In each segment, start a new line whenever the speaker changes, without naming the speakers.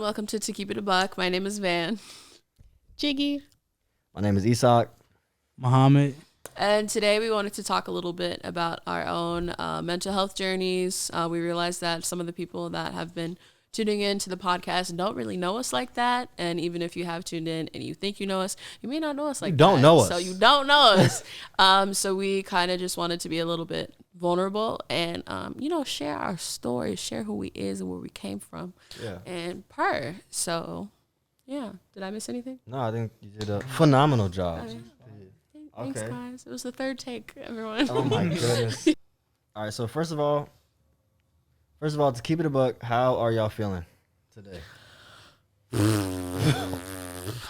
welcome to Keep It a Buck. My name is Van.
Jiggy.
My name is Isak.
Muhammad.
And today we wanted to talk a little bit about our own mental health journeys. We realized that some of the people that have been tuning in to the podcast don't really know us like that. And even if you have tuned in and you think you know us, you may not know us like that.
You don't know us.
So you don't know us. So we kind of just wanted to be a little bit vulnerable and, share our stories, share who we is and where we came from.
Yeah.
And purr. So, yeah. Did I miss anything?
No, I think you did a phenomenal job.
Thanks,
Okay.
guys. It was the third take, everyone.
Oh my goodness. All right, so first of all, to keep it a buck, how are y'all feeling today?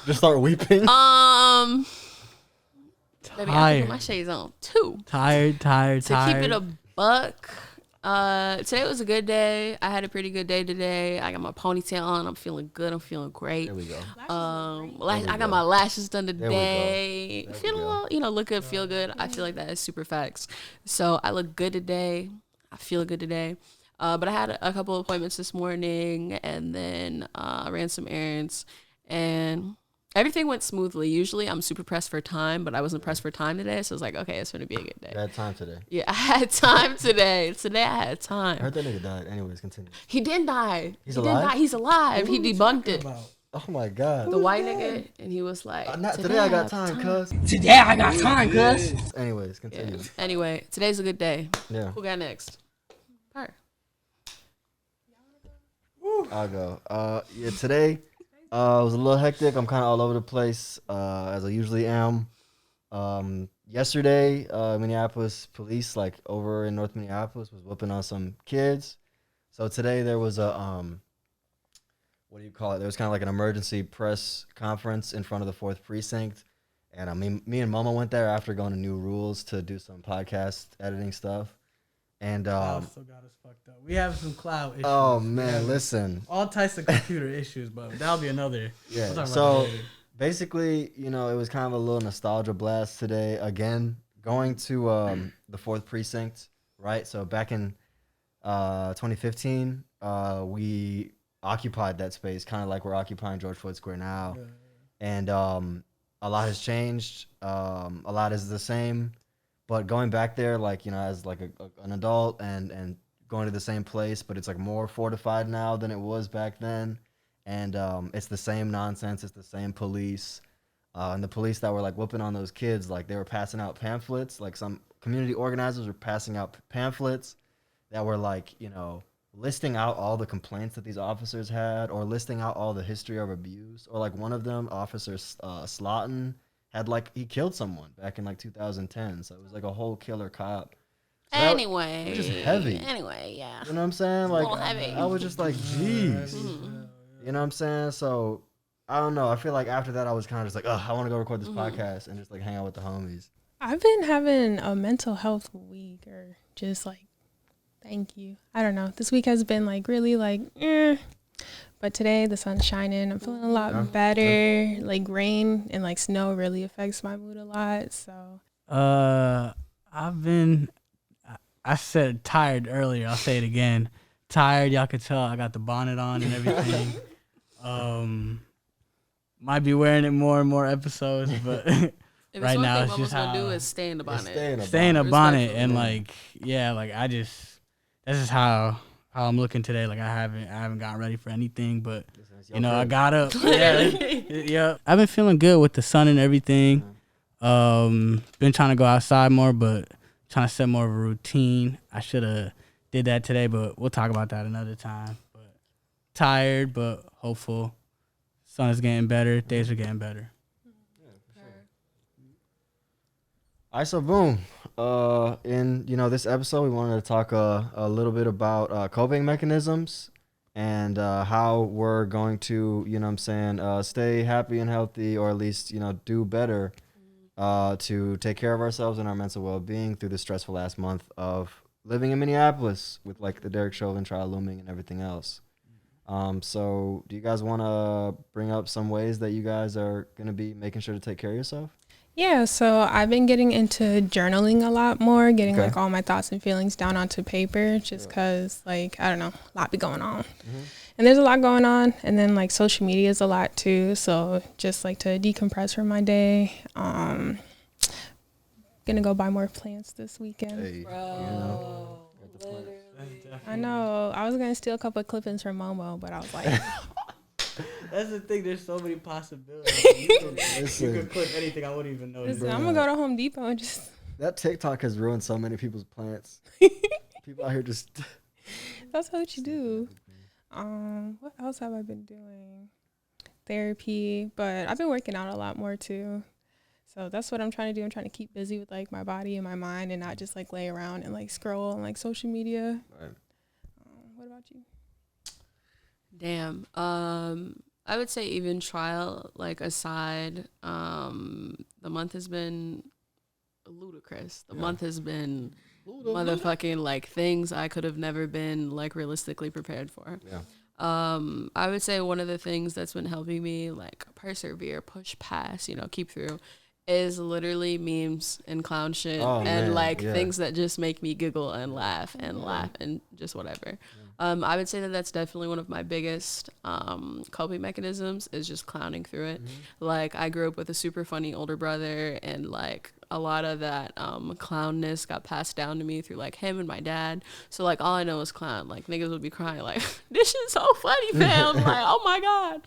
Just start weeping.
Maybe I can
Tired.
put my shades on too.
Tired.
To keep it a buck. Today was a good day. I had a pretty good day today. I got my ponytail on. I'm feeling good. I'm feeling great.
There we go.
I got my lashes done today.
There we
Feel a little, look good, feel good. I feel like that is super facts. So I look good today. I feel good today. But I had a couple of appointments this morning, and then I ran some errands, and everything went smoothly. Usually I'm super pressed for time, but I wasn't pressed for time today, so I was like, okay, it's going to be a good day.
You had time today.
Yeah, I had time today. Today I had time.
I heard that nigga died. Anyways, continue.
He didn't die.
He's
He
alive?
didn't die. He's alive. He debunked it.
Oh my God.
The white nigga, and he was like,
Today I got time, cuz.
Today I got time, cuz.
Anyways,
Yeah.
continue.
Anyway, today's a good day.
Yeah.
Who got next? Her.
I'll go. Today was a little hectic. I'm kind of all over the place, as I usually am. Yesterday, Minneapolis police, like over in North Minneapolis, was whooping on some kids. So today there was a, what do you call it? There was kind of like an emergency press conference in front of the 4th Precinct. And me and Momo went there after going to New Rules to do some podcast editing stuff. And
Still got us fucked up. We have some cloud issues.
oh man, listen.
All types of computer issues, but that'll be another.
Yeah.
We'll talk about
So
that later.
basically, it was kind of a little nostalgia blast today. Again, going to the 4th Precinct, right? So back in 2015, we occupied that space, kind of like we're occupying George Floyd Square now.
Yeah.
And a lot has changed. A lot is the same. But going back there, as like an adult and going to the same place, but it's like more fortified now than it was back then. And it's the same nonsense. It's the same police. And the police that were like whooping on those kids, like they were passing out pamphlets. Like some community organizers were passing out pamphlets that were like, listing out all the complaints that these officers had, or listing out all the history of abuse. Or like one of them, Officer Slaughton, had he killed someone back in 2010. So it was like a whole killer cop. So
Anyway.
it was just heavy.
Anyway, yeah.
You know what I'm saying?
A little heavy.
I was just like, jeez. You know what I'm saying? So I don't know. I feel like after that, I was kind of just like, I want to go record this podcast and just hang out with the homies.
I've been having a mental health week, or just thank you. I don't know. This week has been really but today the sun's shining. I'm feeling a lot better. Rain and snow really affects my mood a lot. So
I said tired earlier. I'll say it again. Tired. Y'all could tell I got the bonnet on and everything. Might be wearing it more and more episodes, but
If
right now
it's
it's
what
just
gonna
how
do is stay in the bonnet.
stay in a bonnet and
Respectfully.
that's just how I'm looking today. I haven't gotten ready for anything, but I
crib.
got up. Yeah. I've been feeling good with the sun and everything. Been trying to go outside more, but trying to set more of a routine. I should have did that today, but we'll talk about that another time. But tired, but hopeful. Sun is getting better. Days are getting better.
All right, so boom. In this episode, we wanted to talk a little bit about coping mechanisms and how we're going to, stay happy and healthy, or at least do better to take care of ourselves and our mental well-being through the stressful last month of living in Minneapolis with the Derek Chauvin trial looming and everything else. So do you guys want to bring up some ways that you guys are going to be making sure to take care of yourself?
Yeah, so I've been getting into journaling a lot more, getting all my thoughts and feelings down onto paper, just because I don't know, a lot be going on. And there's a lot going on. And then like social media is a lot too. So just like to decompress from my day. Gonna go buy more plants this weekend.
Hey,
Bro,
I know. I was gonna steal a couple of clippings from Momo, but I was like,
That's the thing. There's so many possibilities. You could clip anything. I wouldn't even know.
listen, I'm gonna go to Home Depot and just.
That TikTok has ruined so many people's plants. People out here just.
That's what you do. What else have I been doing? Therapy, but I've been working out a lot more too. So that's what I'm trying to do. I'm trying to keep busy with like my body and my mind, and not just like lay around and like scroll on like social media.
Right.
What about you?
Damn. I would say even trial like aside, the month has been ludicrous. The month has been motherfucking like things I could have never been like realistically prepared for.
Yeah.
I would say one of the things that's been helping me like persevere, push past, keep through, is literally memes and clown shit and things that just make me giggle and laugh and just whatever. I would say that that's definitely one of my biggest coping mechanisms is just clowning through it. Like I grew up with a super funny older brother, and like a lot of that clownness got passed down to me through like him and my dad. So like all I know is clown. Like niggas would be crying like, this shit's so funny, fam. Like, oh my God.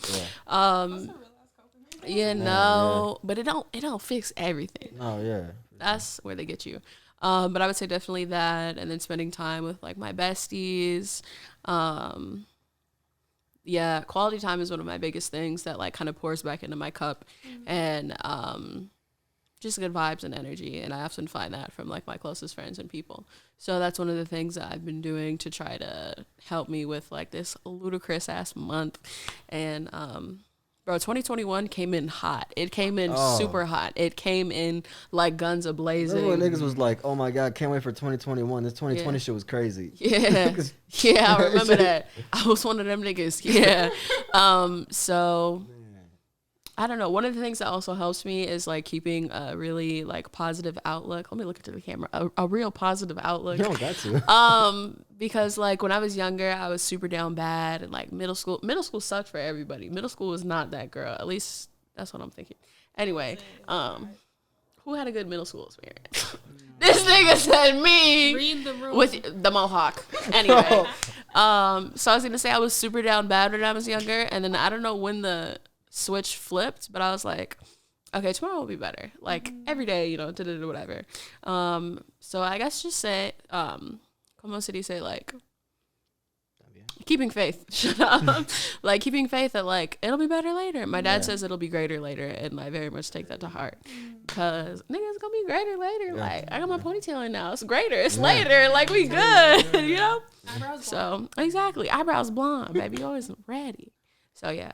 But it don't fix everything.
Oh yeah.
That's where they get you. But I would say definitely that, and then spending time with like my besties. Quality time is one of my biggest things that like kind of pours back into my cup, and just good vibes and energy. And I often find that from like my closest friends and people. So that's one of the things that I've been doing to try to help me with like this ludicrous ass month. And bro, 2021 came in hot. It came in super hot. It came in like guns a-blazing.
Remember when niggas was like, oh my God, can't wait for 2021. This 2020 shit was crazy.
Yeah. Yeah, I remember that. I was one of them niggas. Yeah. So I don't know. One of the things that also helps me is like keeping a really like positive outlook. Let me look into the camera. A real positive outlook.
You don't got to.
Because like when I was younger, I was super down bad, and like middle school sucked for everybody. Middle school was not that girl. At least that's what I'm thinking. Anyway, who had a good middle school experience? This nigga said me.
Read the room.
With the mohawk. Anyway, so I was gonna say I was super down bad when I was younger, and then I don't know when the switch flipped, but I was like, okay, tomorrow will be better. Like every day, whatever. So I guess just say, como city say like, keeping faith. Shut up. Like keeping faith that like it'll be better later. My dad says it'll be greater later, and I very much take that to heart. Cause nigga, it's gonna be greater later. Yeah. Like I got my ponytail in now. It's greater. It's later. Like we good. Eyebrows so exactly. Eyebrows blonde, baby. Always ready. So yeah.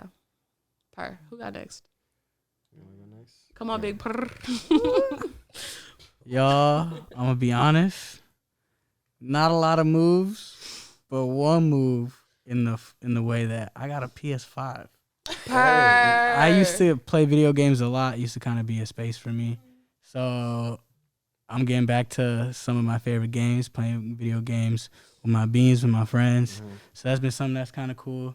Per. Who got next?
You wanna go next?
Come on, big purr.
Y'all, I'm gonna be honest. Not a lot of moves, but one move in the way that I got a PS5.
Per.
I used to play video games a lot. It used to kind of be a space for me. So I'm getting back to some of my favorite games, playing video games with my beans, with my friends. So that's been something that's kind of cool.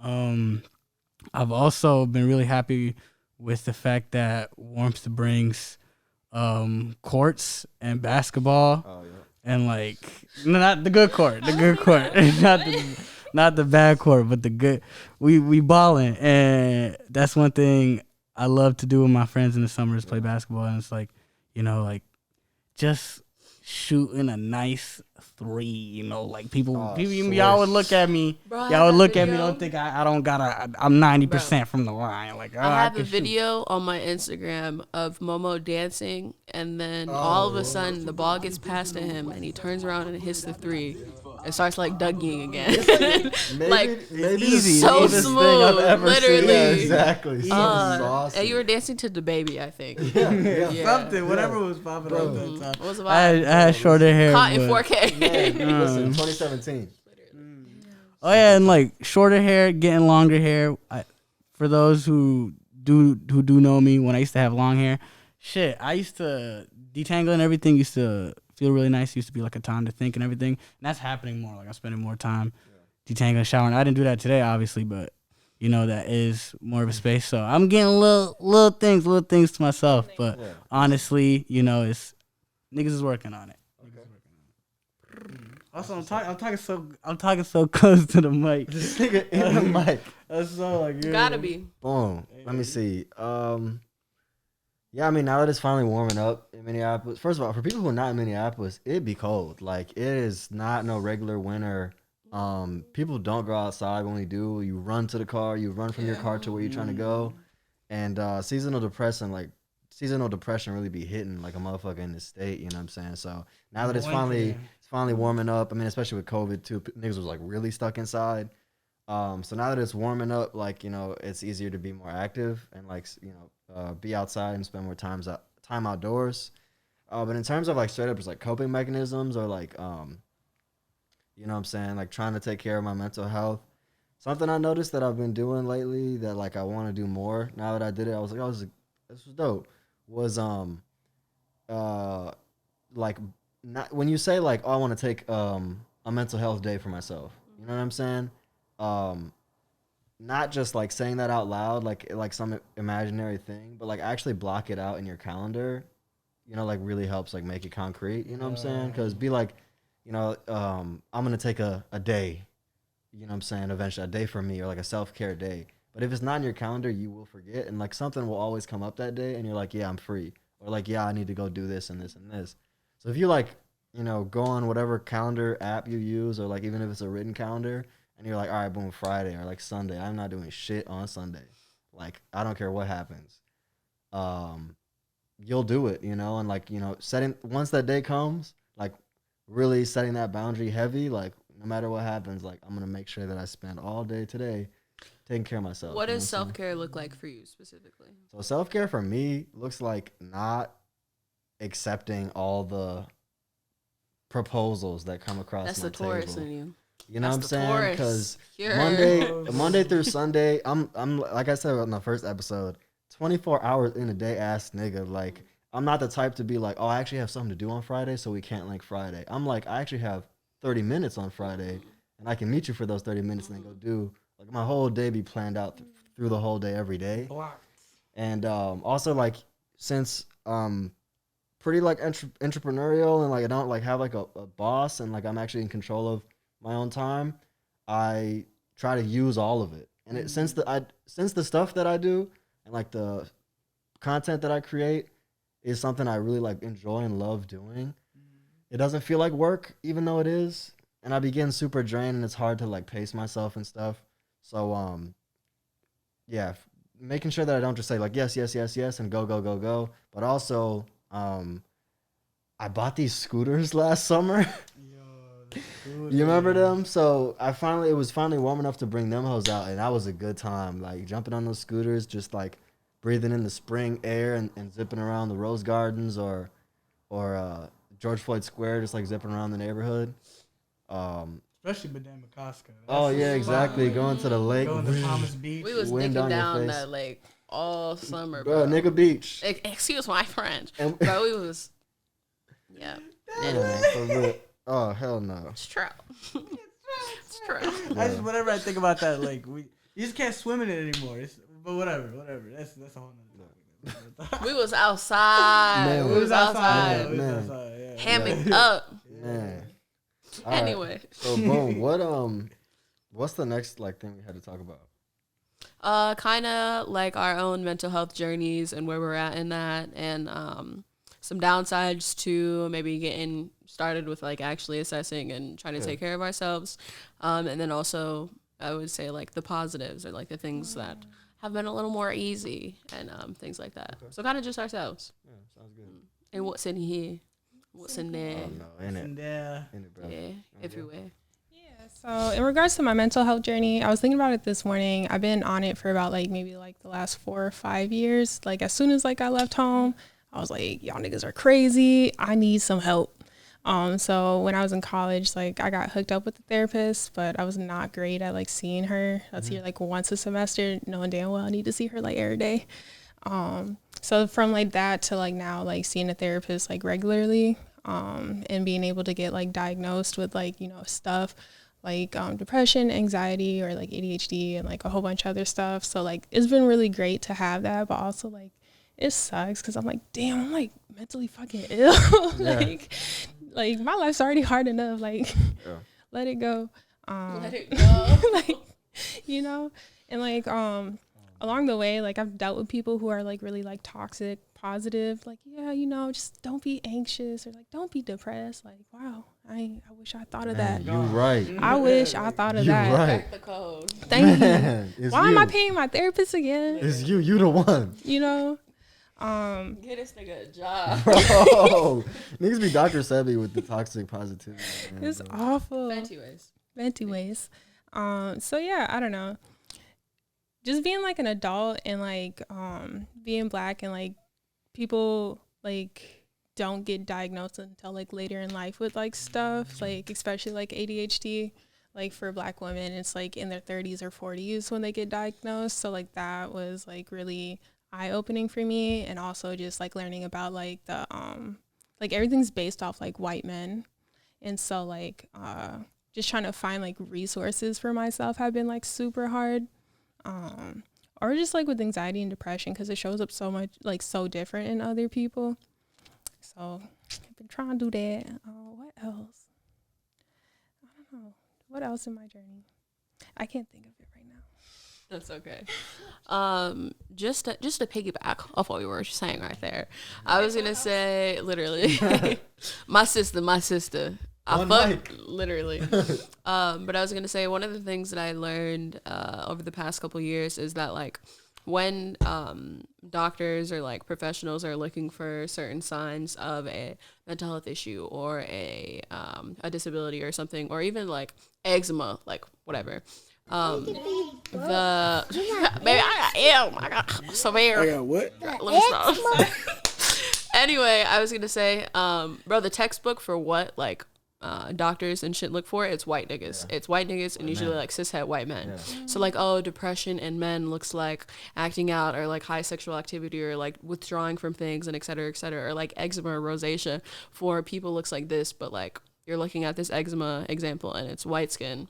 I've also been really happy with the fact that Warmth brings courts and basketball. Oh, yeah. And like not the good court, not the bad court, but the good. We balling, and that's one thing I love to do with my friends in the summer is play basketball. And it's like, like just shooting a nice three, like people y'all would look at me.
Bro,
y'all would look at me, don't think I don't I'm 90% from the line. Like
I have a video on my Instagram of Momo dancing, and then all of a sudden the ball gets passed to him, and he turns around and hits the three. It starts like Dougieing again.
maybe
easy.
So smooth, literally.
Yeah, exactly. Awesome.
And you were dancing to the baby, I think.
Yeah.
Something, whatever was popping up that time.
What was the vibe?
I had shorter hair.
Caught in 4K.
Listen, 2017.
Oh yeah, and like shorter hair, getting longer hair. For those who do know me, when I used to have long hair, I used to detangle and everything. Used to feel really nice. Used to be like a time to think and everything. And that's happening more. Like I'm spending more time detangle and shower. And I didn't do that today, obviously, but you know that is more of a space. So I'm getting little things to myself. But honestly, you know, it's niggas is working on it. Also, I'm talking so close to the mic.
This nigga in the mic.
That's so like
Gotta be.
Boom. Let me see. Yeah, I mean, now that it's finally warming up in Minneapolis, first of all, for people who are not in Minneapolis, it'd be cold. Like, it is not no regular winter. People don't go outside. When we do, you run to the car, you run from your car to where you're trying to go. And seasonal depression really be hitting like a motherfucker in the state, you know what I'm saying? So now that it's finally warming up, I mean, especially with COVID too, niggas was like really stuck inside. So now that it's warming up, like, you know, it's easier to be more active and like, you know, be outside and spend more time outdoors. But in terms of like straight up just like coping mechanisms or like, you know what I'm saying, like trying to take care of my mental health, something I noticed that I've been doing lately that like I want to do more. Now that I did it, I was like, this was dope. Was like not when you say like, oh, I want to take a mental health day for myself. You know what I'm saying? Not just like saying that out loud, like some imaginary thing, but like actually block it out in your calendar. You know, like really helps like make it concrete. You know what I'm saying? Because be like, you know, I'm gonna take a day. You know what I'm saying? Eventually, a day for me or like a self-care day. But if it's not in your calendar, you will forget, and like something will always come up that day, and you're like, yeah, I'm free, or like, yeah, I need to go do this and this and this. So if you like, you know, go on whatever calendar app you use, or like even if it's a written calendar, and you're like, all right, boom, Friday or like Sunday, I'm not doing shit on Sunday. Like, I don't care what happens. You'll do it, you know, and like, you know, once that day comes, like really setting that boundary heavy, like no matter what happens, like I'm gonna make sure that I spend all day today taking care of myself.
What does self-care look like for you specifically?
So self-care for me looks like not accepting all the proposals that come across my table. That's the Taurus in you. You know what I'm saying? Because Monday through Sunday, I'm like I said on the first episode, 24 hours in a day ass nigga. Like, I'm not the type to be like, oh, I actually have something to do on Friday, so we can't like Friday. I'm like, I actually have 30 minutes on Friday, and I can meet you for those 30 minutes and then go do, like, my whole day be planned out through the whole day every day. And also, like, since pretty like entrepreneurial and like I don't like have like a boss and like I'm actually in control of my own time, I try to use all of it. And since the stuff that I do and like the content that I create is something I really like enjoy and love doing, it doesn't feel like work, even though it is. And I begin super drained and it's hard to like pace myself and stuff. So yeah, making sure that I don't just say like yes and go, but also I bought these scooters last summer. You remember them? So it was finally warm enough to bring them hoes out, and that was a good time. Like jumping on those scooters, just like breathing in the spring air and zipping around the Rose Gardens or George Floyd Square, just like zipping around the neighborhood.
Especially Madame Acosta.
Oh yeah, exactly. Going to the lake.
Going to Palmas Beach.
We was digging down that lake all summer,
bro. Nigga beach.
Excuse my French. Bro, we was. Yeah.
Anyway, oh hell no.
It's true. It's true.
Yeah. Whenever I think about that lake, you just can't swim in it anymore. But whatever. That's a whole nother topic.
We was outside.
Man.
We was outside.
Man.
Hammocked up.
Man. All
anyway.
Right. So boom, what's the next like thing we had to talk about?
Kind of like our own mental health journeys and where we're at in that, and some downsides to maybe getting started with like actually assessing and trying to take care of ourselves, and then also I would say like the positives or like the things that have been a little more easy and things like that. Okay. So kind of just ourselves.
Yeah, sounds good.
And what's in here, what's in there?
Oh no, in it, bro.
Yeah, everywhere.
So in regards to my mental health journey, I was thinking about it this morning. I've been on it for about like maybe like the last 4 or 5 years. Like as soon as like I left home, I was like, y'all niggas are crazy. I need some help. So when I was in college, like I got hooked up with a therapist, but I was not great at like seeing her. I'd see her like once a semester, knowing damn well I need to see her like every day. So from like that to like now, like seeing a therapist like regularly, and being able to get like diagnosed with like, you know, stuff like depression, anxiety, or like ADHD and like a whole bunch of other stuff. So like it's been really great to have that, but also like it sucks because I'm like, damn, I'm like mentally fucking ill. like my life's already hard enough. Like let it go.
Let it go.
like, you know, and like along the way, like I've dealt with people who are like really like toxic, positive, like, yeah, you know, just don't be anxious or like don't be depressed. Like, wow, I wish I thought of that.
You right.
I wish I thought of
You
that.
right.
Crack the code.
Thank you.
It's
Why
you.
am I paying my therapist again?
It's you. You the one.
You know,
Get this nigga a job.
Bro, niggas be Dr. Sebi with the toxic positivity. Man,
it's
bro.
awful.
Fancy ways.
Venti ways. So yeah, I don't know. Just being like an adult and like being black and like people like don't get diagnosed until like later in life with like stuff, like especially like ADHD. Like for black women, it's like in their 30s or 40s when they get diagnosed. So like that was like really eye-opening for me, and also just like learning about like the like everything's based off like white men, and so like just trying to find like resources for myself have been like super hard, or just like with anxiety and depression because it shows up so much like so different in other people. So I've been trying to do that. What else? I don't know. What else in my journey? I can't think of it right now.
That's okay. Just to piggyback off what we were saying right there, I was gonna say literally, my sister. I fuck literally. But I was gonna say one of the things that I learned over the past couple years is that like when doctors or like professionals are looking for certain signs of a mental health issue or a disability or something, or even like eczema, like whatever. Baby, I got severe. I got what? Let me stop. Anyway, I was gonna say, bro, the textbook for what like doctors and shit look for, it's white niggas. It's white niggas and usually like cishet white men. So like, oh, depression in men looks like acting out or like high sexual activity or like withdrawing from things and et cetera, or like eczema or rosacea for people looks like this, but like you're looking at this eczema example and it's white skin,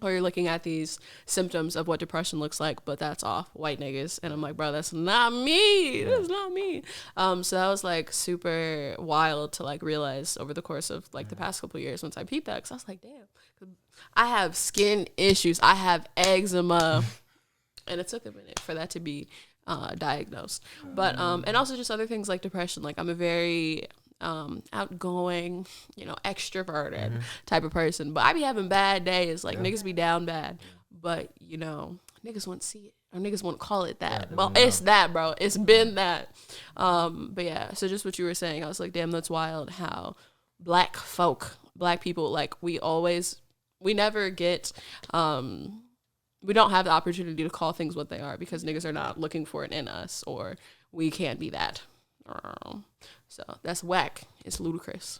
or you're looking at these symptoms of what depression looks like, but that's off white niggas. And I'm like, bro, that's not me. That's not me. So that was like super wild to like realize over the course of like the past couple of years once I peeped that, because I was like, damn, I have skin issues. I have eczema. And it took a minute for that to be diagnosed. But and also just other things like depression. Like I'm a very outgoing, you know, extroverted type of person, but I be having bad days. Like niggas be down bad, but you know, niggas won't see it or niggas won't call it that. Well, it's that, bro. It's been that. But yeah, so just what you were saying, I was like, damn, that's wild how black people, like we never get, we don't have the opportunity to call things what they are because niggas are not looking for it in us, or we can't be that. So that's whack. It's ludicrous.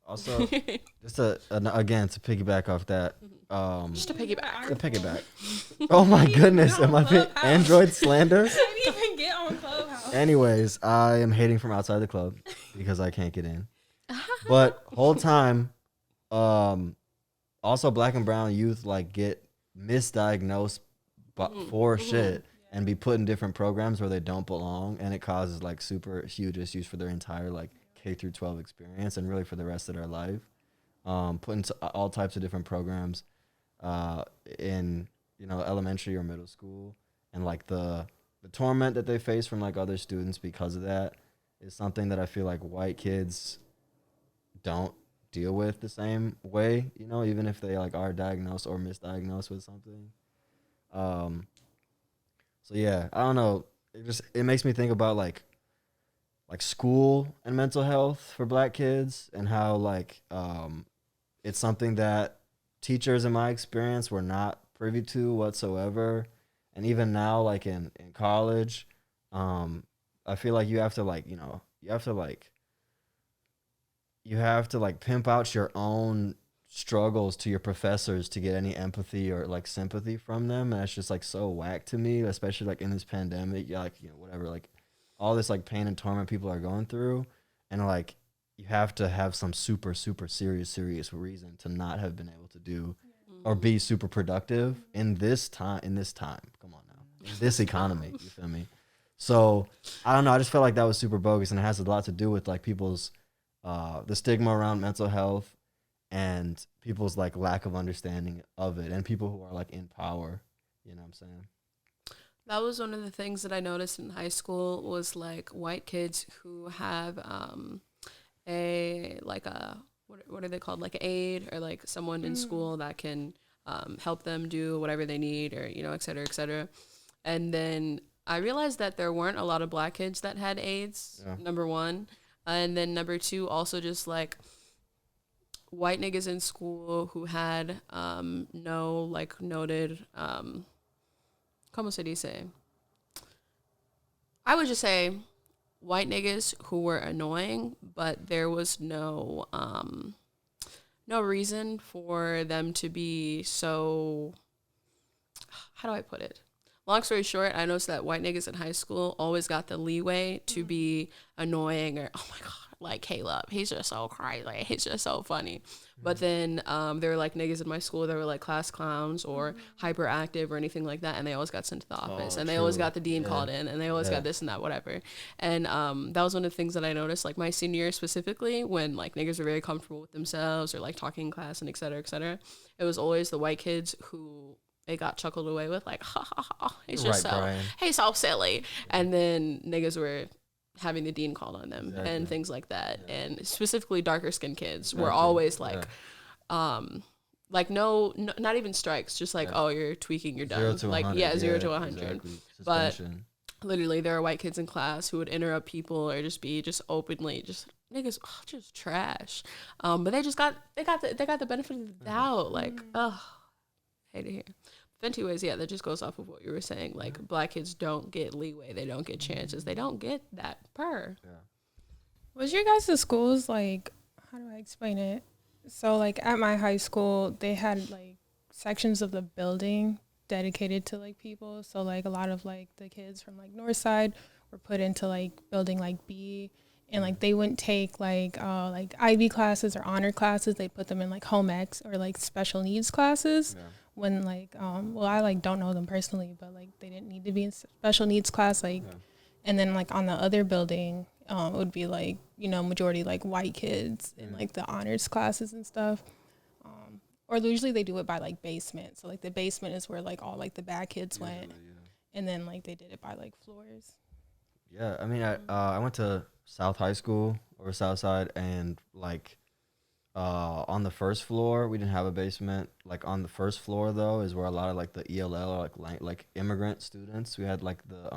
Also, just again to piggyback off that.
Just to piggyback.
Oh my goodness, am I being Android slander?
I didn't even get on Clubhouse.
Anyways, I am hating from outside the club because I can't get in. But whole time, also black and brown youth like get misdiagnosed for shit and be put in different programs where they don't belong, and it causes like super huge issues for their entire like K through 12 experience and really for the rest of their life. Put into all types of different programs in, you know, elementary or middle school, and like the torment that they face from like other students because of that is something that I feel like white kids don't deal with the same way, you know, even if they like are diagnosed or misdiagnosed with something. So yeah, I don't know. It makes me think about like school and mental health for black kids, and how like it's something that teachers in my experience were not privy to whatsoever. And even now, like in college, I feel like you have to pimp out your own struggles to your professors to get any empathy or like sympathy from them. And that's just like so whack to me, especially like in this pandemic, like, you know, whatever, like all this like pain and torment people are going through. And like you have to have some super serious reason to not have been able to do or be super productive in this time. Come on now, in this economy. You feel me? So I don't know. I just felt like that was super bogus, and it has a lot to do with like people's the stigma around mental health and people's like lack of understanding of it, and people who are like in power. You know what I'm saying?
That was one of the things that I noticed in high school was like white kids who have a like a what are they called, like an aide or like someone in school that can help them do whatever they need, or et cetera, et cetera. And then I realized that there weren't a lot of black kids that had aides. Yeah. Number one, and then number two, also just like white niggas in school who had no like noted como se dice? I would just say white niggas who were annoying, but there was no reason for them to be so, how do I put it? Long story short, I noticed that white niggas in high school always got the leeway to be annoying, or, oh my God, like Caleb, he's just so crazy, he's just so funny. But then there were like niggas in my school that were like class clowns or hyperactive or anything like that, and they always got sent to the office, and they always got the dean called in, and they always got this and that, whatever. And that was one of the things that I noticed, like my senior year specifically, when like niggas were very comfortable with themselves or like talking in class and et cetera, et cetera. It was always the white kids who it got chuckled away with, like, ha ha ha, he's just he's so silly. And then niggas were having the dean called on them and things like that. And specifically darker skinned kids were always like, no, not even strikes, just like, oh, you're tweaking, you're done. 0 to 0 to 100. Exactly. But literally there are white kids in class who would interrupt people or just be just openly just niggas, just trash. But they got the benefit of the doubt. Like, hate it here. But anyways, that just goes off of what you were saying. Like, black kids don't get leeway. They don't get chances. They don't get that per. Yeah.
Was your guys' schools, like, how do I explain it? So, like, at my high school, they had, like, sections of the building dedicated to, like, people. So, like, a lot of, like, the kids from, like, North Side were put into, like, building, like, B. And, like, they wouldn't take, like IB classes or honor classes. They put them in, like, home ec or, like, special needs classes. Yeah. When, like, I, like, don't know them personally, but, like, they didn't need to be in special needs class, like, and then, like, on the other building, it would be, like, majority, like, white kids in, like, the honors classes and stuff. Or usually they do it by, like, basement. So, like, the basement is where, like, all, like, the bad kids went. Yeah. And then, like, they did it by, like, floors.
Yeah, I mean, I went to South High School or South Side, and, like, on the first floor, we didn't have a basement. Like, on the first floor, though, is where a lot of, like, the ELL, or, like immigrant students, we had, like, the,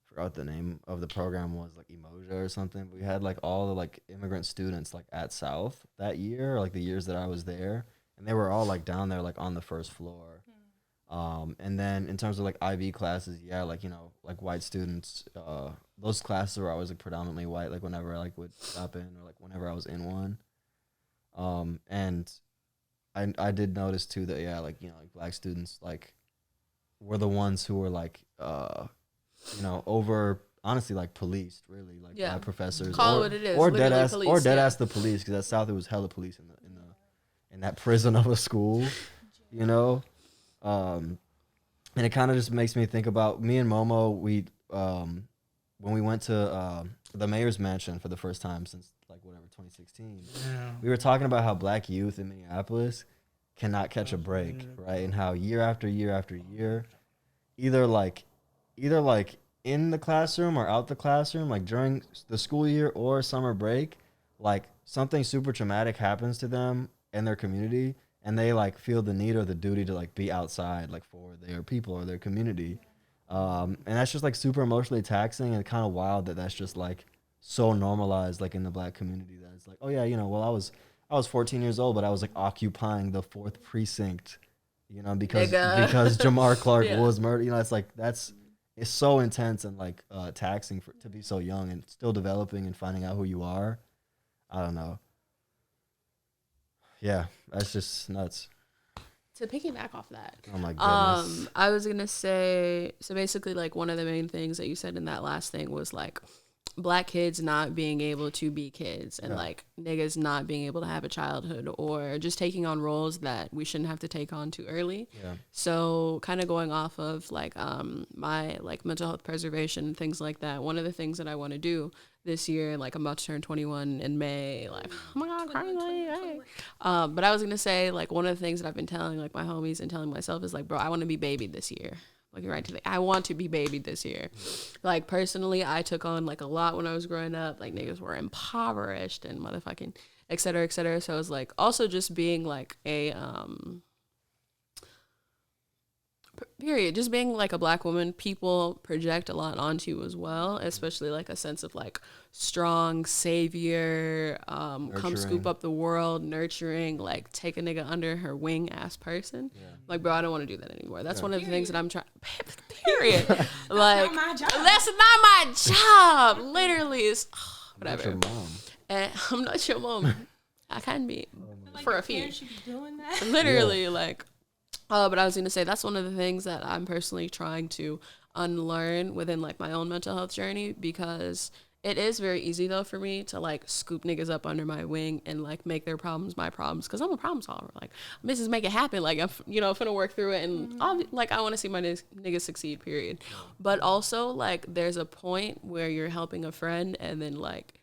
forgot what the name of the program was, like, Emoja or something. But we had, like, all the, like, immigrant students, like, at South that year, or, like, the years that I was there. And they were all, like, down there, like, on the first floor. And then in terms of, like, IB classes, like, like, white students, those classes were always, like, predominantly white, like, whenever I, like, would stop in, or, like, whenever I was in one. And I did notice too that like like black students like were the ones who were like over honestly like policed, really, like by professors,
call it what it is,
or dead ass the police, because at South it was hella police in that prison of a school, and it kind of just makes me think about me and Momo. We when we went to the mayor's mansion for the first time since 2016, we were talking about how black youth in Minneapolis cannot catch a break, right? And how year after year after year, either like in the classroom or out the classroom, like during the school year or summer break, like something super traumatic happens to them and their community, and they like feel the need or the duty to like be outside, like for their people or their community. And that's just like super emotionally taxing, and kind of wild that that's just like so normalized, like in the black community, that it's like, oh yeah, well, I was 14 years old, but I was like occupying the 4th precinct, because Jamar Clark was murdered. It's like it's so intense and like taxing to be so young and still developing and finding out who you are. I don't know. Yeah, that's just nuts.
To piggyback off that,
oh my goodness,
I was gonna say, so basically, like one of the main things that you said in that last thing was like, black kids not being able to be kids and like niggas not being able to have a childhood or just taking on roles that we shouldn't have to take on too early. Yeah. So kind of going off of like my like mental health preservation and things like that. One of the things that I want to do this year, like I'm about to turn 21 in May, like oh my god, crazy. But I was gonna say like one of the things that I've been telling like my homies and telling myself is like, bro, I want to be babied this year. Like right to I want to be babied this year. Like personally, I took on like a lot when I was growing up. Like niggas were impoverished and motherfucking et cetera, et cetera. So it was like also just being like a period, just being like a black woman, people project a lot onto you as well, especially like a sense of like strong savior, come scoop up the world, nurturing, like take a nigga under her wing ass person. Like bro, I don't want to do that anymore. That's one of the things that I'm trying. Period. Like that's not my job. Literally, it's whatever.
I'm not your mom.
And I'm not your mom. I can be for a fee.
Should be doing that.
Literally, like. But I was going to say that's one of the things that I'm personally trying to unlearn within like my own mental health journey, because it is very easy though for me to like scoop niggas up under my wing and like make their problems my problems, because I'm a problem solver. Like Mrs. Make It Happen. Like I'm finna work through it, and like I want to see my niggas succeed. Period. But also like there's a point where you're helping a friend and then like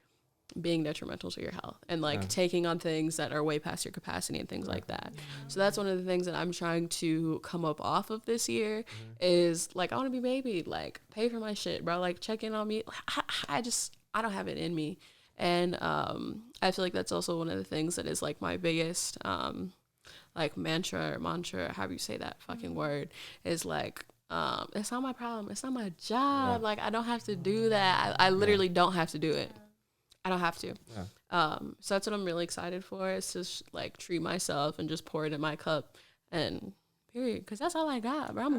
being detrimental to your health and like taking on things that are way past your capacity and things like that. So that's one of the things that I'm trying to come up off of this year is like I want to be babied, like pay for my shit, bro, like check in on me. I don't have it in me. And I feel like that's also one of the things that is like my biggest like mantra, however you say that fucking word, is like it's not my problem, it's not my job. Like I don't have to do that. I literally don't have to do it. I don't have to. So that's what I'm really excited for, is to like treat myself and just pour it in my cup and period. Because that's all I got, bro.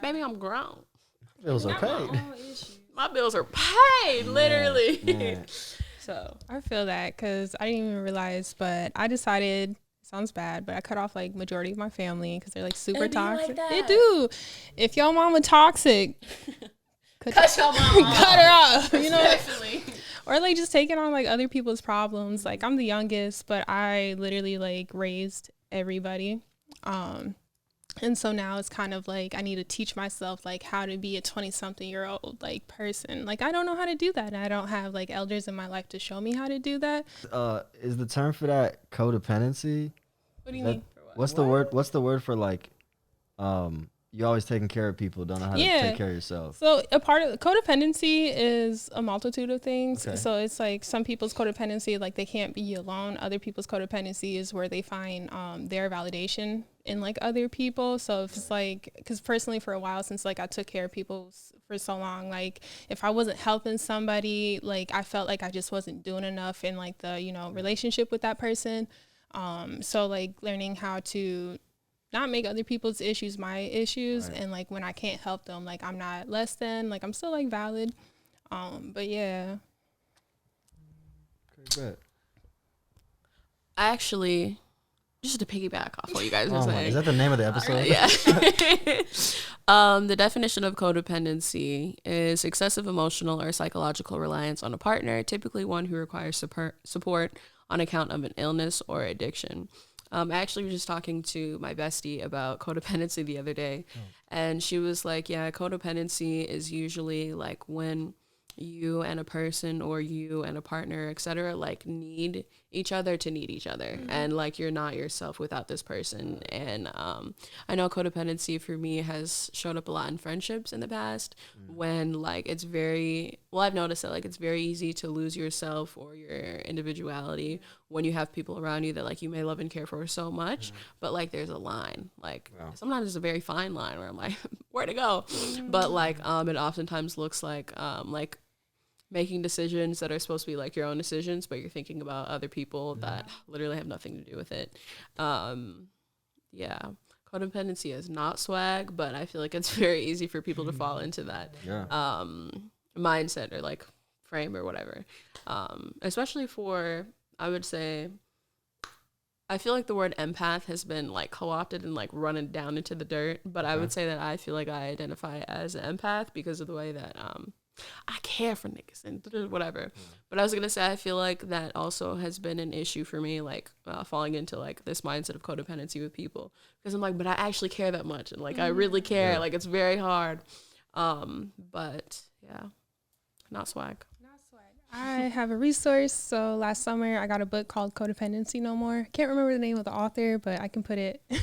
Baby, I'm grown.
Bills are paid.
My bills are paid, literally.
Yeah.
So
I feel that because I didn't even realize, but I decided, sounds bad, but I cut off like majority of my family because they're like super toxic. They do. If your mama toxic, cut your mama cut her off. You know.
definitely.
Or like just taking on like other people's problems. Like I'm the youngest, but I literally like raised everybody. And so now it's kind of like I need to teach myself like how to be a 20-something-year-old like person. Like I don't know how to do that. And I don't have like elders in my life to show me how to do that.
Is the term for that codependency?
What do you mean?
What's the word? What's the word for like you always taking care of people, don't know how to take care of yourself?
So a part of codependency is a multitude of things.
Okay.
So it's like some people's codependency, like they can't be alone. Other people's codependency is where they find their validation in like other people. So if it's like, because personally for a while, since like I took care of people for so long, like if I wasn't helping somebody, like I felt like I just wasn't doing enough in like the, relationship with that person. So like learning how to not make other people's issues my issues, and like when I can't help them, like I'm not less than, like I'm still like valid. But yeah.
Okay, good.
I actually, just to piggyback off what you guys were saying.
Is that the name of the episode?
Yeah. The definition of codependency is excessive emotional or psychological reliance on a partner, typically one who requires support on account of an illness or addiction. I actually was just talking to my bestie about codependency the other day, and she was like, yeah, codependency is usually like when you and a person or you and a partner, etc., like need each other to need each other, and like you're not yourself without this person. And I know codependency for me has showed up a lot in friendships in the past, when like it's I've noticed that like it's very easy to lose yourself or your individuality when you have people around you that like you may love and care for so much, but like there's a line, like sometimes it's a very fine line where I'm like, where to go? But like it oftentimes looks like making decisions that are supposed to be like your own decisions, but you're thinking about other people that literally have nothing to do with it. Codependency is not swag, but I feel like it's very easy for people to fall into that mindset or like frame or whatever. Especially for, I would say, I feel like the word empath has been like co-opted and like running down into the dirt, but I would say that I feel like I identify as an empath because of the way that I care for niggas and whatever. But I was gonna say I feel like that also has been an issue for me, like falling into like this mindset of codependency with people, because I'm like, but I actually care that much, and like I really care. Like it's very hard. But yeah, not swag.
I have a resource. So last summer I got a book called Codependency No More. Can't remember the name of the author, but I can put it.
Put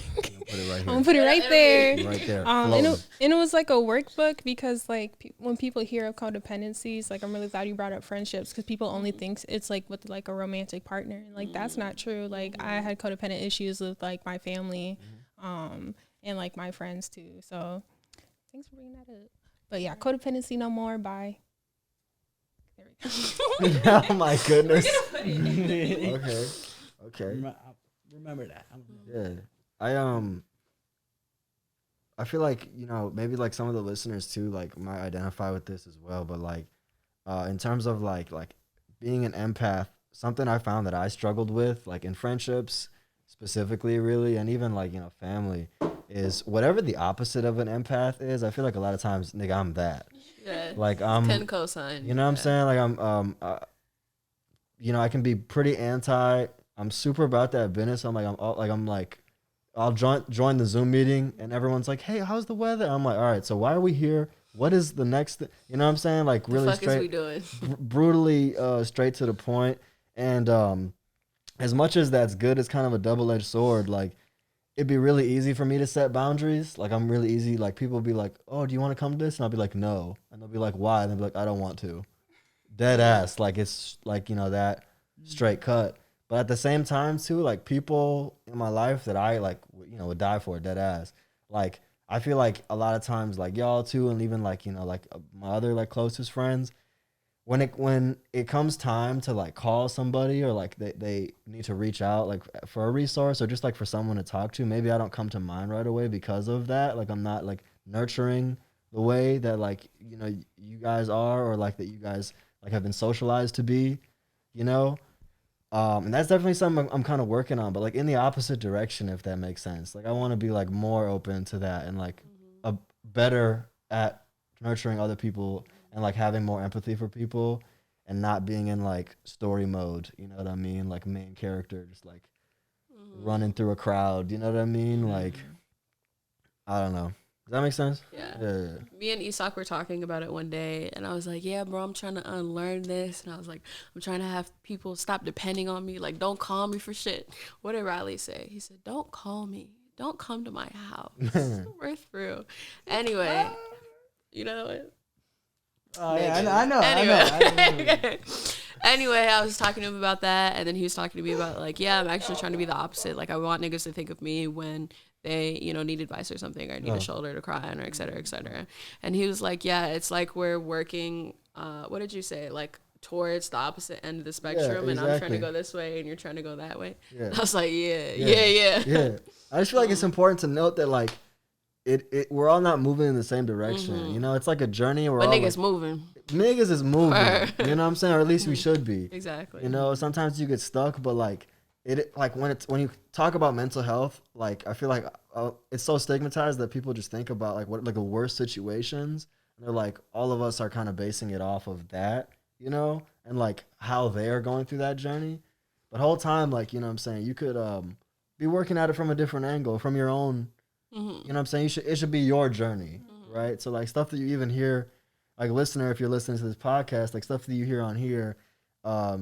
it right
I'm
here.
gonna put it right there.
Right there.
And it was like a workbook, because like when people hear of codependencies, like I'm really glad you brought up friendships, because people only think it's like with like a romantic partner, and like that's not true. Like I had codependent issues with like my family, and like my friends too. So thanks for bringing that up. But yeah, Codependency No More by. There we go.
Oh my goodness. Okay.
Remember that.
Yeah. I feel like, you know, maybe like some of the listeners too like might identify with this as well, but like in terms of like being an empath, something I found that I struggled with like in friendships specifically really, and even like, you know, family, is whatever the opposite of an empath is. I feel like a lot of times, nigga, I'm that.
Yeah.
Like
Can cosign.
you know what I'm saying? Like I'm you know, I can be pretty anti. I'm super about that business. I'll join the Zoom meeting and everyone's like, "Hey, how's the weather?" I'm like, "All right, so why are we here? What is the next you know what I'm saying? Like really
the fuck
straight,
is we doing?
brutally straight to the point. And as much as that's good, it's kind of a double-edged sword. Like it'd be really easy for me to set boundaries. Like I'm really easy. Like people be like, "Oh, do you want to come to this?" And I'll be like, "No." And they'll be like, "Why?" And they'll be like, "I don't want to." Dead ass. Like it's like, you know, that straight cut. But at the same time too, like people in my life that I like, you know, would die for, dead ass. Like I feel like a lot of times like y'all too, and even like, you know, like my other like closest friends, when it comes time to like call somebody or like they need to reach out like for a resource or just like for someone to talk to, maybe I don't come to mind right away because of that. Like I'm not like nurturing the way that like, you know, you guys are, or like that you guys like have been socialized to be, you know? And that's definitely something I'm kind of working on, but like in the opposite direction, if that makes sense. Like I want to be like more open to that and like a better at nurturing other people and like having more empathy for people and not being in like story mode. You know what I mean? Like main character, just like running through a crowd. You know what I mean? Like, I don't know. Does that make sense?
Yeah. Me and Isak were talking about it one day, and I was like, yeah, bro, I'm trying to unlearn this. And I was like, I'm trying to have people stop depending on me. Like, don't call me for shit. What did Riley say? He said, don't call me. Don't come to my house. We're through. Anyway, you know what?
Oh, yeah, I know.
Anyway. Anyway, I was talking to him about that, and then he was talking to me about, like, yeah, I'm actually trying to be the opposite. Like, I want niggas to think of me when they, you know, need advice or something, or need a shoulder to cry on, or et cetera, et cetera. And he was like, yeah, it's like we're working, what did you say? Like, towards the opposite end of the spectrum, and I'm trying to go this way, and you're trying to go that way. Yeah. I was like, yeah.
I just feel like it's important to note that, like, we're all not moving in the same direction. You know, it's like a journey. But
niggas moving.
Niggas is moving. You know what I'm saying? Or at least we should be.
Exactly.
You know, sometimes you get stuck, but like when you talk about mental health, like I feel like it's so stigmatized that people just think about like what like the worst situations, and they're like all of us are kind of basing it off of that, you know, and like how they are going through that journey. But whole time, like, you know what I'm saying, you could be working at it from a different angle, from your own. You know what I'm saying? It should be your journey, right? So like stuff that you even hear, like listener, if you're listening to this podcast, like stuff that you hear on here,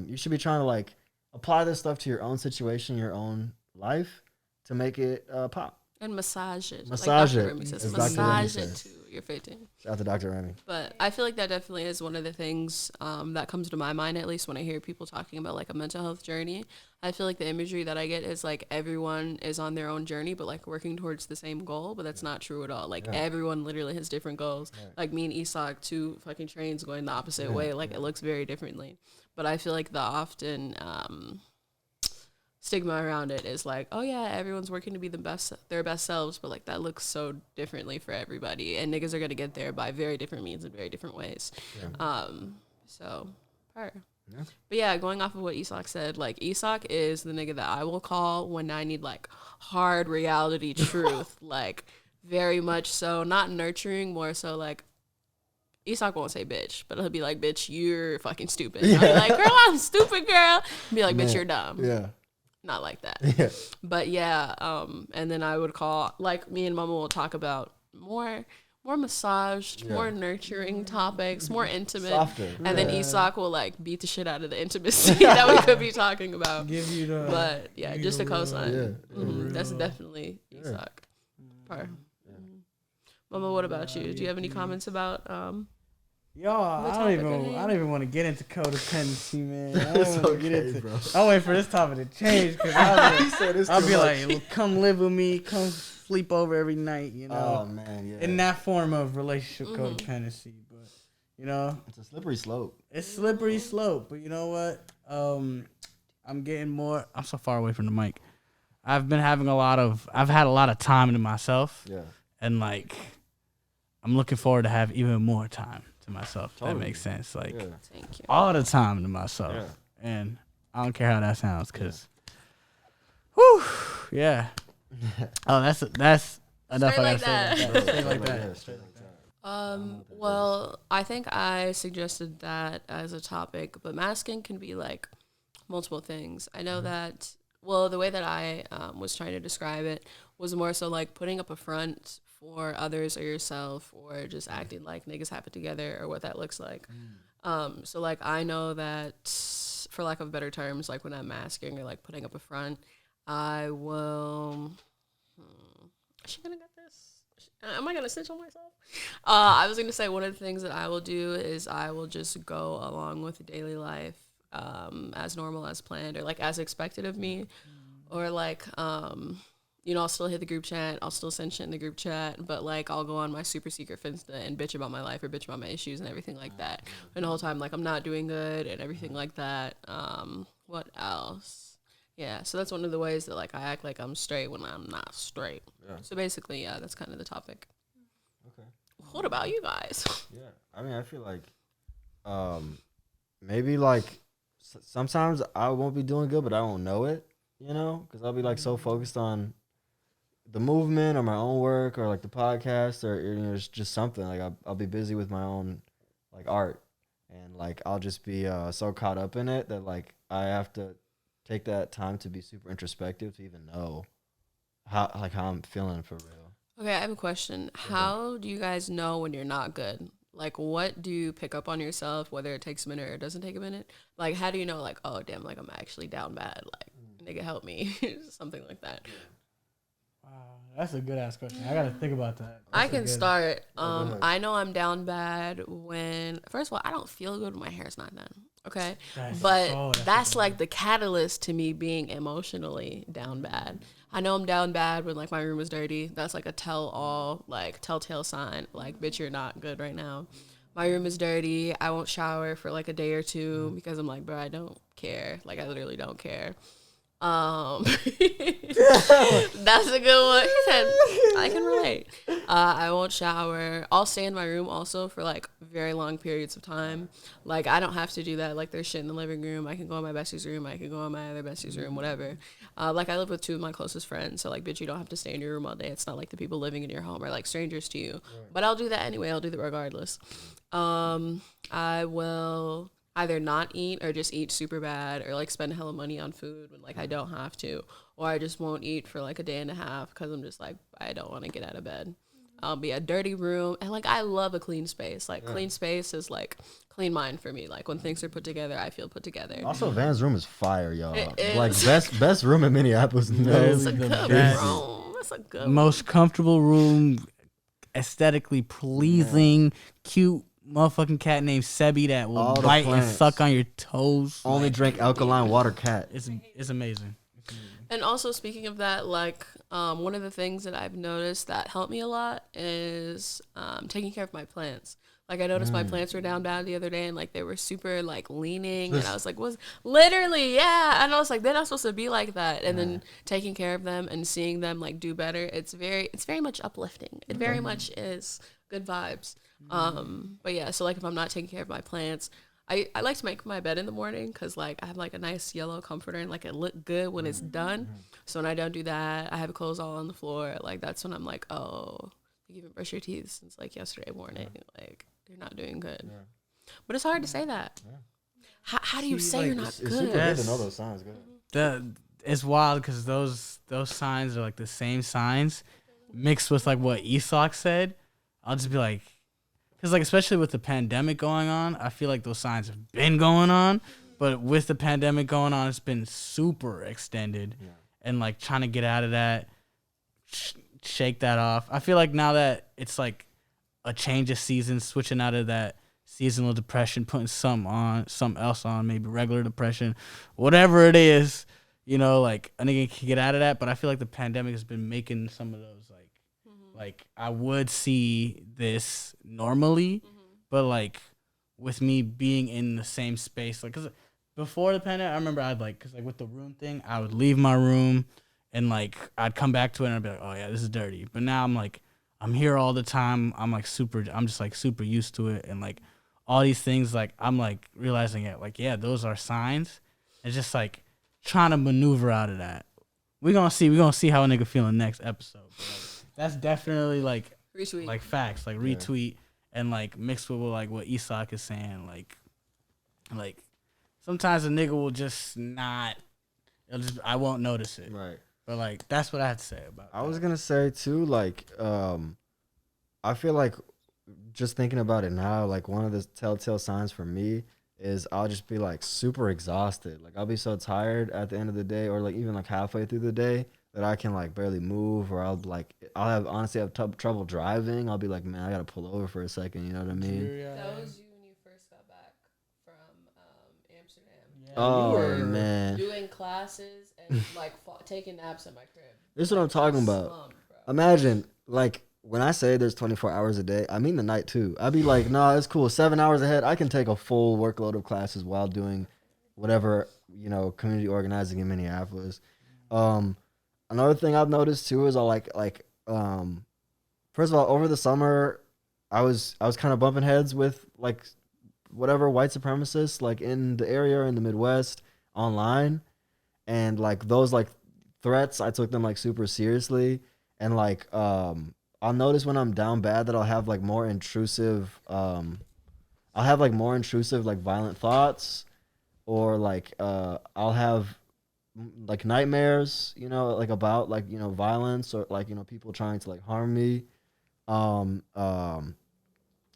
you should be trying to like apply this stuff to your own situation, your own life, to make it pop.
And massage it.
Massage
like
it.
Dr. Remy says,
As
massage it to your fitting.
Shout out to Dr. Remy.
But I feel like that definitely is one of the things that comes to my mind, at least when I hear people talking about like a mental health journey. I feel like the imagery that I get is like everyone is on their own journey, but like working towards the same goal. But that's not true at all. Like everyone literally has different goals. Like me and Isak, two fucking trains going the opposite way. Like it looks very differently. But I feel like the often stigma around it is like, oh yeah, everyone's working to be their best selves, but like that looks so differently for everybody, and niggas are gonna get there by very different means in very different ways. So part. Yeah. But yeah, going off of what Isak said, like Isak is the nigga that I will call when I need like hard reality truth, like very much so, not nurturing, more so like Isak won't say bitch, but he'll be like, bitch, you're fucking stupid. I'll be like, girl, I'm stupid, girl. He'll be like, bitch, you're dumb.
Yeah.
Not like that.
Yeah.
But yeah, and then I would call, like, me and Mama will talk about more massaged, more nurturing topics, more intimate.
Softer.
And then Isak will like beat the shit out of the intimacy that we could be talking about.
Give you the.
But yeah, just a cosign.
Yeah.
That's definitely Isak. Mama, what about you? Do you have any comments about
Y'all, I don't even want to get into codependency, man. I
It's
don't want to
okay,
get into.
bro.
I'll wait for this topic to change because I'll be like, well, come live with me, come sleep over every night, you know.
Oh man, yeah.
In that form of relationship codependency, but you know,
it's a slippery slope.
it's slippery slope. But you know what? I'm getting more. I'm so far away from the mic. I've had a lot of time to myself.
Yeah.
And like, I'm looking forward to have even more time to myself. If
Totally.
That makes sense. Like,
thank you.
all the time to myself.
Yeah.
And I don't care how that sounds, cause, whew, yeah. Oh, that's enough.
Straight
I
like
gotta say
that.
about that. Straight like that.
Straight like that.
Well, I think I suggested that as a topic, but masking can be like multiple things. I know that, well, the way that I was trying to describe it was more so like putting up a front for others or yourself, or just acting like niggas have it together, or what that looks like. So like I know that, for lack of better terms, like when I'm masking or like putting up a front, I will. Is she gonna get this? Am I gonna snitch on myself? I was gonna say one of the things that I will do is I will just go along with daily life as normal as planned, or like as expected of me, or like I'll still hit the group chat, I'll still send shit in the group chat, but like I'll go on my super secret Finsta and bitch about my life or bitch about my issues and everything like that. And the whole time like I'm not doing good and everything like that. What else? Yeah, so that's one of the ways that like I act like I'm straight when I'm not straight.
Yeah.
So basically, yeah, that's kind of the topic.
Okay.
What about you guys?
Yeah. I mean, I feel like maybe like sometimes I won't be doing good, but I won't know it, because I'll be like so focused on the movement or my own work or like the podcast or it's just something like I'll be busy with my own like art, and like I'll just be so caught up in it that like I have to take that time to be super introspective to even know how I'm feeling for real.
Okay, I have a question. How do you guys know when you're not good? Like, what do you pick up on yourself, whether it takes a minute or it doesn't take a minute? Like, how do you know, like, oh, damn, like, I'm actually down bad. Like, nigga, help me. Something like that.
Wow, that's a good ass question. I gotta think about that.
I can start.
ahead.
I know I'm down bad when, first of all, I don't feel good when my hair's not done. Okay. That's like the catalyst to me being emotionally down bad. I know I'm down bad when like my room is dirty. That's like a telltale sign. Like, bitch, you're not good right now. My room is dirty. I won't shower for like a day or two because I'm like, bro, I don't care. Like, I literally don't care. That's a good one. He said, I can relate. I won't shower. I'll stay in my room also for like very long periods of time. Like, I don't have to do that. Like, there's shit in the living room. I can go in my bestie's room. I can go in my other bestie's room, whatever. Like, I live with two of my closest friends. So, like, bitch, you don't have to stay in your room all day. It's not like the people living in your home are like strangers to you. Right. But I'll do that anyway. I'll do that regardless. I will either not eat or just eat super bad, or like spend hella money on food when like I don't have to, or I just won't eat for like a day and a half because I'm just like, I don't want to get out of bed. I'll be a dirty room, and like I love a clean space. Like clean space is like clean mind for me. Like when things are put together, I feel put together.
Also, Van's room is fire, y'all.
It
Like
is.
best room in Minneapolis.
It's a good room. It's a good
most comfortable room, aesthetically pleasing, cute motherfucking cat named Sebi that will bite and suck on your toes.
Only drink alkaline water cat.
It's amazing.
And also, speaking of that, like one of the things that I've noticed that helped me a lot is taking care of my plants. Like, I noticed my plants were down bad the other day, and like they were super like leaning, and I was like, was literally, yeah. And I was like, they're not supposed to be like that. And then taking care of them and seeing them like do better, it's very much uplifting. It very much is good vibes. But yeah, so like if I'm not taking care of my plants, I like to make my bed in the morning because like I have like a nice yellow comforter and like it look good when it's done. So when I don't do that, I have clothes all on the floor. Like that's when I'm like, oh, you haven't brushed your teeth since like yesterday morning. Like you're not doing good.
Yeah.
But it's hard to say that.
Yeah.
How do you
See,
say
like,
you're not
It's
good?
super good to know those signs. Good.
It's wild because those signs are like the same signs mixed with like what Isak said. I'll just be like, because like especially with the pandemic going on, I feel like those signs have been going on, but with the pandemic going on, it's been super extended, and like trying to get out of that, shake that off. I feel like now that it's like a change of season, switching out of that seasonal depression, putting something else on, maybe regular depression, whatever it is, you know, like a nigga can get out of that. But I feel like the pandemic has been making some of those like I would see this normally, but like with me being in the same space, like, cause before the pandemic, I remember I'd like, cause like with the room thing, I would leave my room and like I'd come back to it and I'd be like, oh yeah, this is dirty. But now I'm like, I'm here all the time. I'm just like super used to it. And like all these things, like I'm like realizing it, like, yeah, those are signs. It's just like trying to maneuver out of that. We're gonna see how a nigga feel in the next episode. But, like, that's definitely like
Retweet.
like facts, like retweet and like mixed with like what Isak is saying, like sometimes a nigga will just not, I won't notice it.
Right.
But like that's what I have to say about
I
that.
was gonna say too, like, I feel like just thinking about it now, like one of the telltale signs for me is I'll just be like super exhausted. Like I'll be so tired at the end of the day, or like even like halfway through the day, that I can like barely move, or I'll honestly have trouble driving. I'll be like, man, I gotta pull over for a second. You know what I mean?
That was you when you first got back from Amsterdam.
Yeah,
Oh man,
doing classes and like taking naps at my crib.
this is what I'm talking about.
Slump, bro.
Imagine, like, when I say there's 24 hours a day, I mean the night too. I'd be like, nah, it's cool. 7 hours ahead, I can take a full workload of classes while doing whatever, you know, community organizing in Minneapolis. Another thing I've noticed too is first of all, over the summer, I was kind of bumping heads with like whatever white supremacists like in the area or in the Midwest online, and like those like threats, I took them like super seriously, and like I'll notice when I'm down bad that I'll have like more intrusive like violent thoughts, or like I'll have like nightmares, you know, like about like, you know, violence, or like, you know, people trying to like harm me.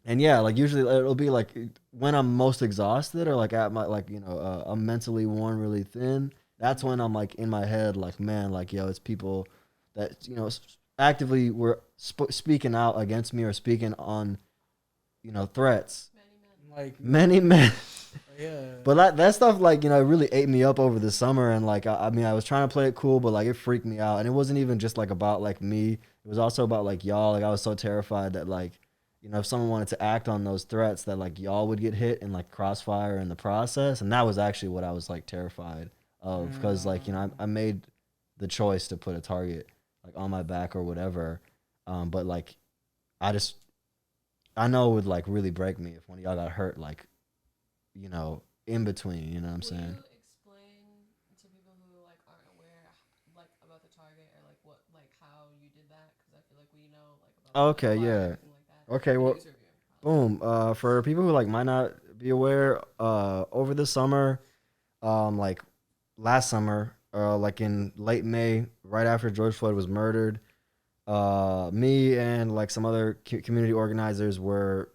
And yeah, like usually it'll be like when I'm most exhausted, or like at my like, you know, I'm mentally worn really thin. That's when I'm like in my head, like, man, like, yo, it's people that, you know, actively were speaking out against me, or speaking on, you know, threats. Many men.
Yeah.
But that stuff, like, you know, it really ate me up over the summer. And like, I mean, I was trying to play it cool, but like it freaked me out. And it wasn't even just like about like me. It was also about like y'all. Like I was so terrified that like, you know, if someone wanted to act on those threats, that like y'all would get hit and like crossfire in the process. And that was actually what I was like terrified of, because like, you know, I made the choice to put a target like on my back or whatever. But like, I know it would like really break me if one of y'all got hurt, like, you know, in between, you know what I'm saying?
Will you explain to people who like aren't aware, like about the target, or like what, like how you did that? Because I feel like we know like about.
Okay,
the
yeah.
like that.
Okay, well, boom. For people who like might not be aware, over the summer, like last summer, like in late May, right after George Floyd was murdered, me and like some other community organizers were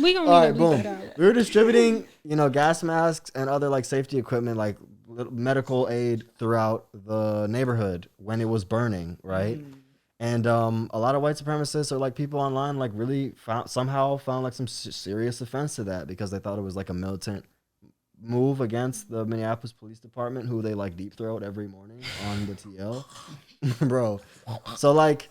We gonna
all
need
right,
to
boom.
bleep that out.
We were distributing, you know, gas masks and other like safety equipment, like medical aid throughout the neighborhood when it was burning, right? And a lot of white supremacists, or like people online, like really somehow found like some serious offense to that, because they thought it was like a militant move against the Minneapolis Police Department, who they like deep throat every morning on the TL, bro. So like,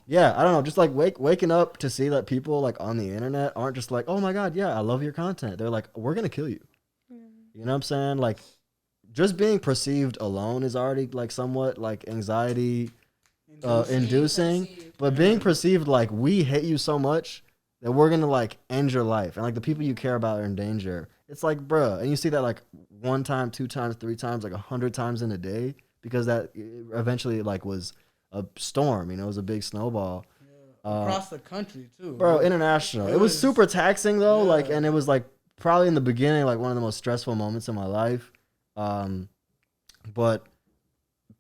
yeah, I don't know, just like waking up to see that people like on the internet aren't just like, oh my god, yeah, I love your content. They're like, we're gonna kill you. You know what I'm saying? Like, just being perceived alone is already like somewhat like anxiety inducing, but being perceived like we hate you so much that we're gonna like end your life, and like the people you care about are in danger. It's like, bruh, and you see that like 1 time, 2 times, 3 times, like 100 times in a day, because that eventually like was a storm, you know, it was a big snowball.
Across the country too,
bro. International. It was super taxing though. Yeah. Like, and it was like probably in the beginning, like one of the most stressful moments in my life. But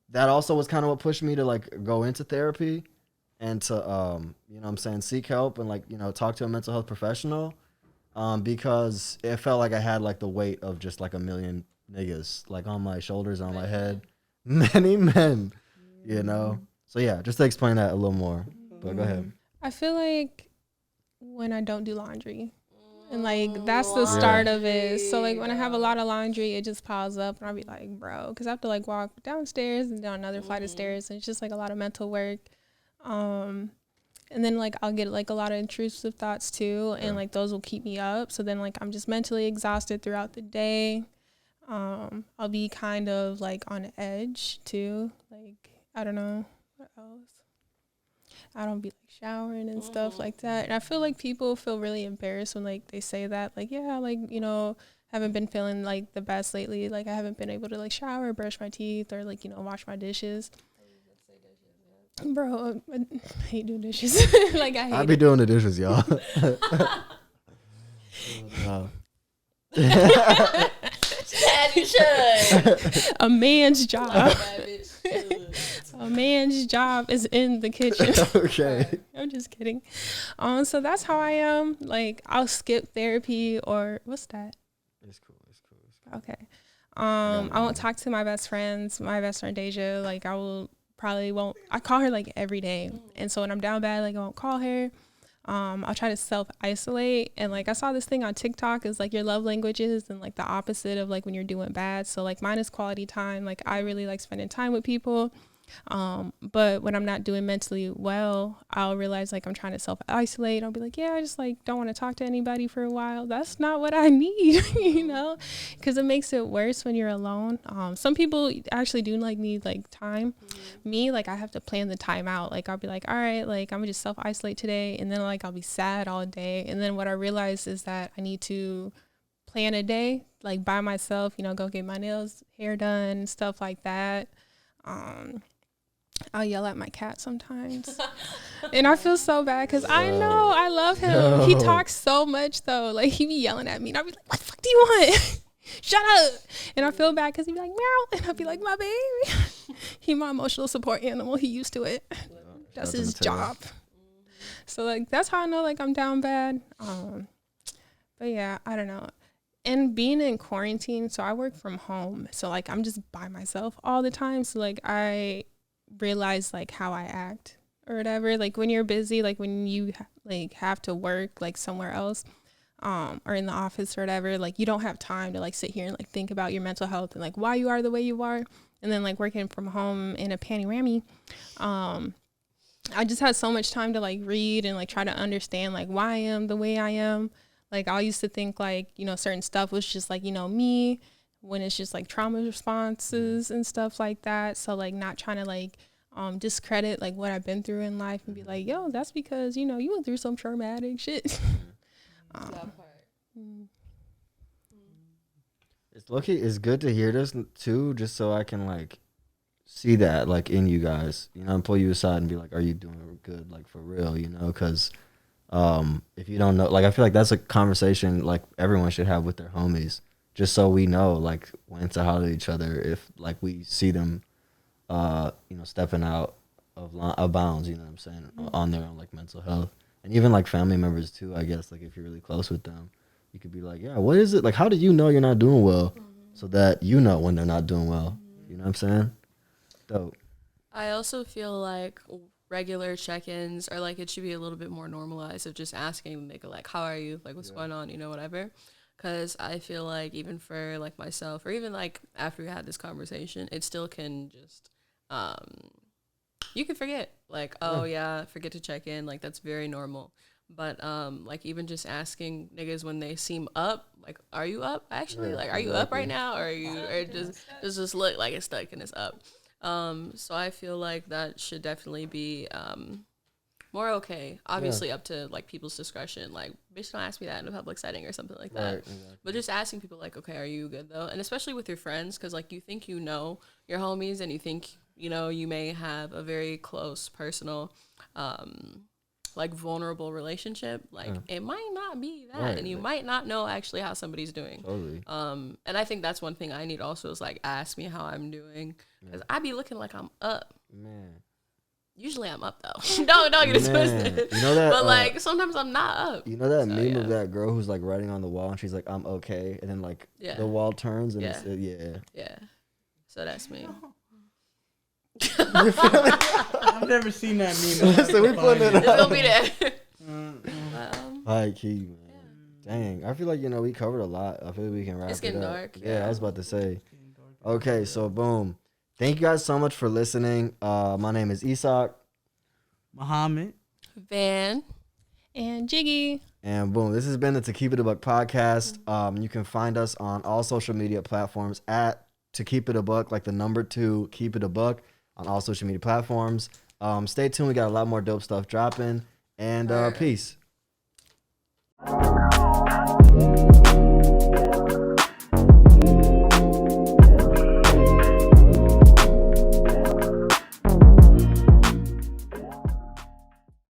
that also was kind of what pushed me to like go into therapy and to you know what I'm saying, seek help and like, you know, talk to a mental health professional. Because it felt like I had like the weight of just like a million niggas like on my shoulders, on my head. Many men, you know. So yeah, just to explain that a little more. But go ahead.
I feel like when I don't do laundry, and like that's the start of it. So like when I have a lot of laundry, it just piles up, and I'll be like, bro, because I have to like walk downstairs and down another flight of stairs, and it's just like a lot of mental work. And then like I'll get like a lot of intrusive thoughts too, and like those will keep me up. So then like I'm just mentally exhausted throughout the day. I'll be kind of like on edge too. Like I don't know what else. I don't be like showering and stuff like that. And I feel like people feel really embarrassed when like they say that, like, yeah, like, you know, haven't been feeling like the best lately. Like I haven't been able to like shower, brush my teeth, or like, you know, wash my dishes. Bro, I hate doing dishes. Like I
be doing the dishes, y'all.
You should.
A man's job. A man's job is in the kitchen.
Okay.
I'm just kidding. So that's how I am. Like I'll skip therapy or what's that?
It's cool.
Okay. I won't talk to my best friend Deja. Like I call her like every day. And so when I'm down bad, like I won't call her. I'll try to self-isolate, and like I saw this thing on TikTok is like your love languages and like the opposite of like when you're doing bad. So like mine is quality time. Like I really like spending time with people. But when I'm not doing mentally well, I'll realize like I'm trying to self-isolate. I'll be like, yeah, I just like don't want to talk to anybody for a while. That's not what I need, you know, because it makes it worse when you're alone. Some people actually do like need like time. Me, like I have to plan the time out. Like I'll be like, all right, like I'm gonna just self-isolate today, and then like I'll be sad all day. And then what I realize is that I need to plan a day like by myself, you know, go get my nails, hair done, stuff like that. I'll yell at my cat sometimes. And I feel so bad because I know I love him. No. He talks so much though. Like he be yelling at me and I'll be like, what the fuck do you want? Shut up. And I feel bad because he be like, meow. And I'll be like, my baby. He my emotional support animal. He used to it. That's his job. So like that's how I know like I'm down bad. But yeah, I don't know. And being in quarantine, so I work from home. So like I'm just by myself all the time. So like I realize like how I act or whatever. Like when you're busy, like when you like have to work like somewhere else, or in the office or whatever, like you don't have time to like sit here and like think about your mental health and like why you are the way you are. And then like working from home in a panorama, I just had so much time to like read and like try to understand like why I am the way I am. Like I used to think like, you know, certain stuff was just like, you know, me, when it's just like trauma responses and stuff like that. So like not trying to like discredit like what I've been through in life and be like, yo, that's because, you know, you went through some traumatic shit.
It's lucky. It's good to hear this too, just so I can like see that like in you guys, you know, and pull you aside and be like, are you doing good, like for real, you know? Because if you don't know, like I feel like that's a conversation like everyone should have with their homies, just so we know like when to holler at each other if like we see them, you know, stepping out of bounds, you know what I'm saying, on their own like mental health. And even like family members too, I guess, like if you're really close with them, you could be like, yeah, what is it? Like, how do you know you're not doing well so that you know when they're not doing well? You know what I'm saying? Dope.
I also feel like regular check-ins are like, it should be a little bit more normalized of just asking, like, how are you? Like, what's going on? You know, whatever. Because I feel like even for like myself, or even like after we had this conversation, it still can just, you can forget. Like, oh yeah, forget to check in. Like that's very normal. But like even just asking niggas when they seem up, like, are you up actually? Like, are you up right now, or are you, or just look like it's stuck and it's up? So I feel like that should definitely be more okay. Obviously up to like people's discretion. Like, bitch, don't ask me that in a public setting or something like that. Exactly. But just asking people like, okay, are you good though? And especially with your friends, because like you think you know your homies, and you think, you know, you may have a very close personal like vulnerable relationship, like it might not be that,
Right.
and you might not know actually how somebody's doing.
Totally.
And I think that's one thing I need also is like ask me how I'm doing, because I be looking like I'm up.
Man.
Usually I'm up though. don't get it twisted.
You know that,
but like sometimes I'm not up.
You know that
So,
meme of that girl who's like writing on the wall and she's like, I'm okay, and then like the wall turns and
Yeah. So that's me.
I've never seen that meme.
So we putting it
It's gonna be there.
High key, man. Dang, I feel like we covered a lot. I feel like we can wrap it up.
It's getting dark.
Yeah, I was about to say. Okay, so boom. Thank you guys so much for listening. My name is Isak.
Muhammad.
Van.
And Jiggy.
And boom, this has been the To Keep It a Buck podcast. You can find us on all social media platforms at To Keep It a Buck, like the number 2, Keep It a Buck, on all social media platforms. Stay tuned. We got a lot more dope stuff dropping. And peace.